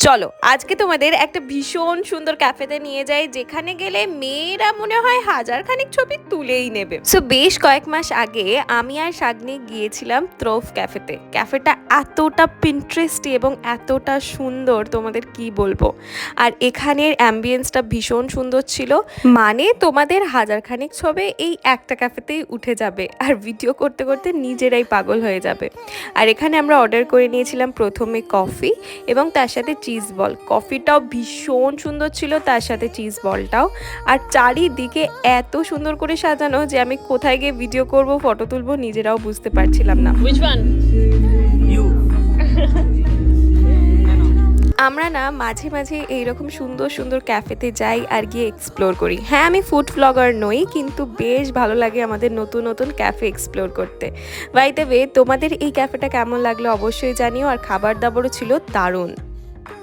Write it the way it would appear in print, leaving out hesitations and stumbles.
চলো আজকে তোমাদের একটা ভীষণ সুন্দর ক্যাফেতে নিয়ে যাই, যেখানে গেলে মেয়েরা মনে হয় হাজার খানিক ছবি তুলেই নেবে। সো বেশ কয়েক মাস আগে আমি আর শাগনি গিয়েছিলাম ত্রোফ ক্যাফেতে। ক্যাফেটা এতটা পিন্টারেস্টি এবং এতটা সুন্দর, তোমাদের কি বলবো। আর এখানের অ্যাম্বিয়েন্সটা ভীষণ সুন্দর ছিল, মানে তোমাদের হাজার খানিক ছবি এই একটা ক্যাফেতেই উঠে যাবে আর ভিডিও করতে করতে নিজেরাই পাগল হয়ে যাবে। আর এখানে আমরা অর্ডার করে নিয়েছিলাম প্রথমে কফি এবং তার সাথে চিজ বল। কফিটাও ভীষণ সুন্দর ছিল, তার সাথে চিজ বলটাও। আর চারিদিকে এত সুন্দর করে সাজানো যে আমি কোথায় গিয়ে ভিডিও করব, ফটো তুলবো, নিজেরাও বুঝতে পারছিলাম না। Which one? You. আমরা না মাঝে মাঝে এইরকম সুন্দর সুন্দর ক্যাফেতে যাই আর গিয়ে এক্সপ্লোর করি। হ্যাঁ, আমি ফুড ব্লগার নই, কিন্তু বেশ ভালো লাগে আমাদের নতুন নতুন ক্যাফে এক্সপ্লোর করতে। বাই দ্য ওয়ে, তোমাদের এই ক্যাফেটা কেমন লাগলো অবশ্যই জানিও। আর খাবার দাবারও ছিল দারুণ।